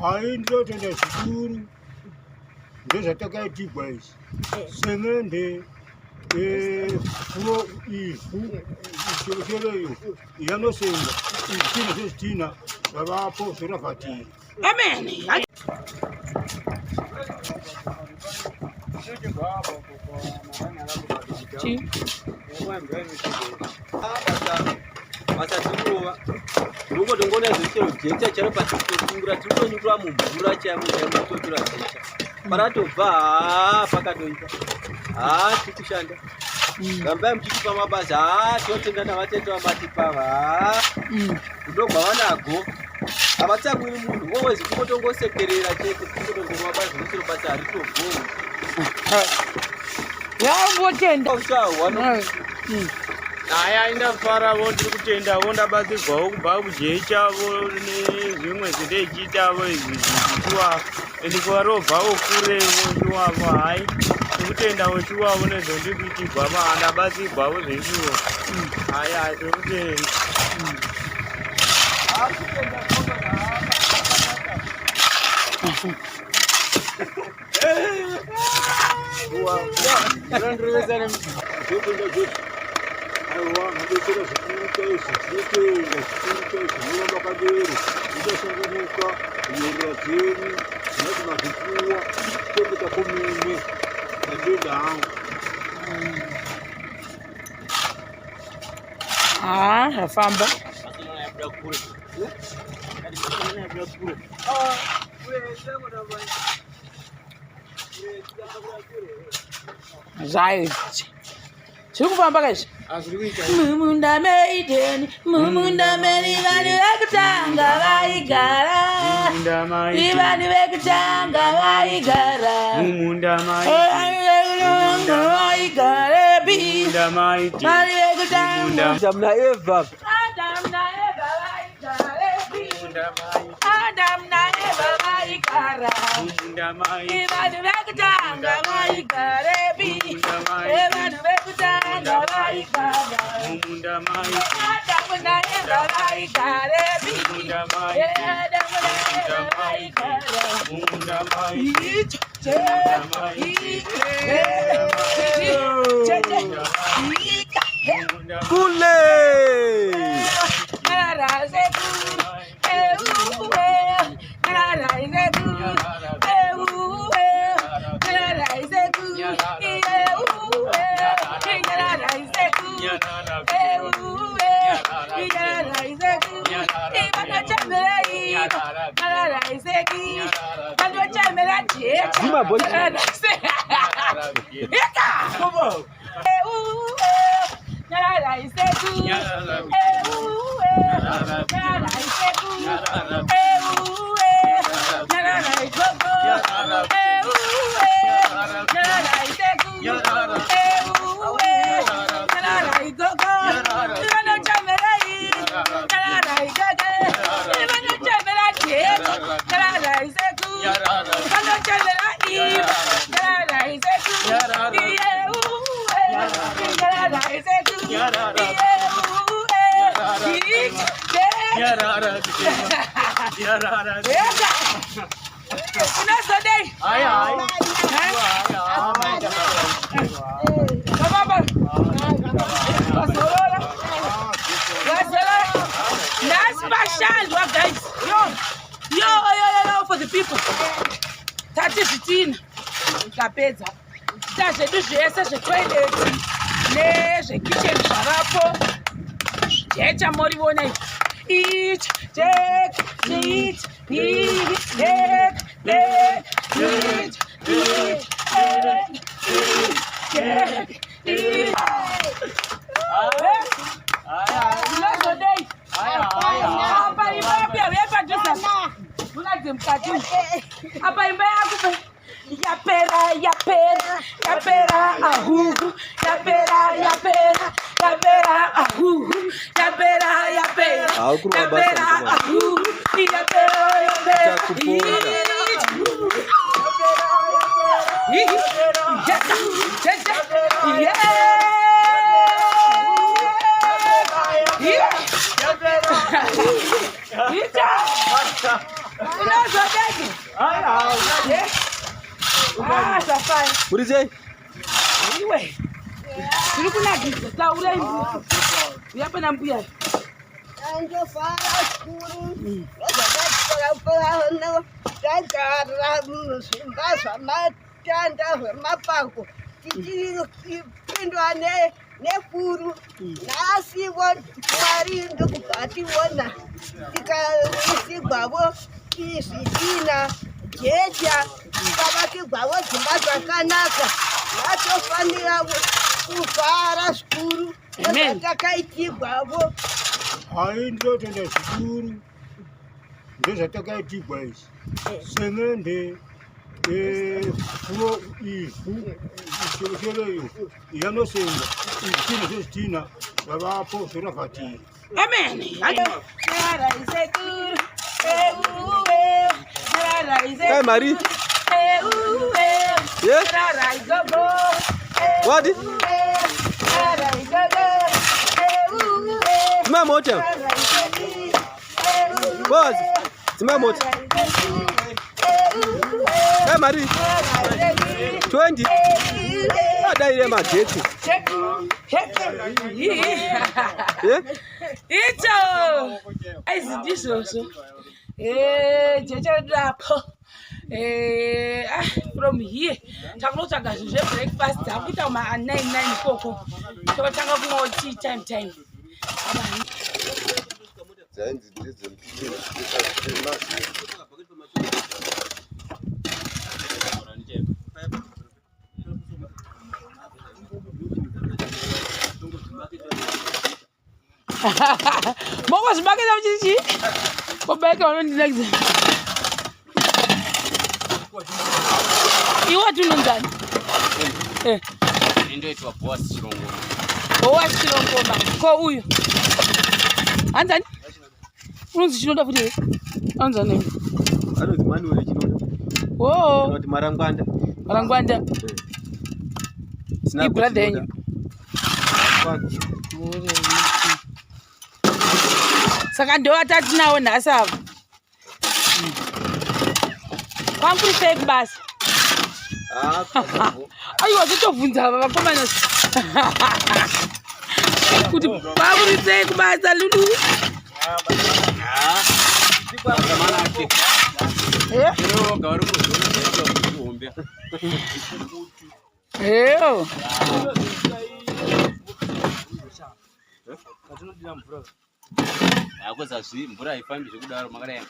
Aindotenda zvikuru ndezvatakaitigwa izvi semende ivhu chereyo yanosenga izvitina zvezvitina zvavapo zveravhatiri. Amen. Ruva ndongona zvichero jecha charo patikutungura tirikonyukura mumvura chaimototura jecha paratobva pakadoipa tikushanda gambai muchitipa mabasa totenda navatete vamatipava kudogwa vanago havatsamwiri munhu wowezi kungotongosekerera chete kungotongomabasa nechero basa haritobvoo yambotenda Aya indafara ndiri kutendawo ndabatsirwawo kubva kuJechavo nezvimwe zvindichitawo izvi zvichiwavo ndikuvarobvawo kurewo chiwavo hai ndikutendawo chiwavo nezvondikuitirwa ndabatsirwawo zvechiwo haya ndikutenda Aiwa, ndabetsera zvikuru chaizvo tinotenga zvikuru chaizvo munomba kadero tichasunguruka kunyerera dzenyu dzinoti mazvipuwa tichitengeta komumwe ndatenda hangu. Zvafamba zvaizvi zviri kufamba kaizvi mumunda meideni mumunda meni vanhu vekutanga vaigara ivanhu vekutanga vaigara vaigarepi vanhu vekutanga Adam na Eva Adam na Eva vaigara ivanhu vekutanga vaigarepi vanhu vekutanga vaigara Adam na Eva vaigarepi Adam na Eva vaigara kule for the people. Tati zvitina tapedza tazvedu zvese zvetoilet nezvekitchen zvavapo jecha morivona each take eat apa imba yako yapera yapera yapera ahuhu yapera yapera yapera ahuhu yapera yapera yapera ahuhu yapera yapera Safari. What is it? Anyway. Tiri kunagisa taura imbuzi. Yapena mbuya. Anjo fara skuru. Ndakakora tagara musimba matanda mapako. Tichipindwa nefuru. Nasiwa mwari ndokubatiwona. Tikasigwavo isitina Jecha vakigwavo dzimba dzakanaka. Vatofanira kufara zvikuru nezvatakaitirwavo. Hai ndotenda zvikuru ndezvatakaitirwa izvi semende ivhu chereyo yanosenga izvitina zvezvitina zvavapo zvinovhatira. Amen. Hey, Marie. Yes? What? It's my motor. Boss, it's my motor. Hey, Marie. 20. What are you about, Jecha? Yeah? It's this also. Jecha from here takunotsvaga zvinhu zvebreakfast takuita ma 9 koko totanga kumwa tea time Moko zvimaketa muchichi kobaika unondinakisa iwe tunonzani indoitwa boss chirongoma. Boss chirongoma ko uyu anzani unonzi Chinoda futi anzani Anonzi Manuel Chinoda. Oh Kuti Marangwanda. Sina brother yenyu. Saka ndo atati nawo nhasi ava. Kwanguri fake basi. Aiwa zitobvunza ava vakomana. Kuti kwanguri fake basi lulu. Yakweza zvi mvura haifambi zvekudaro makadai.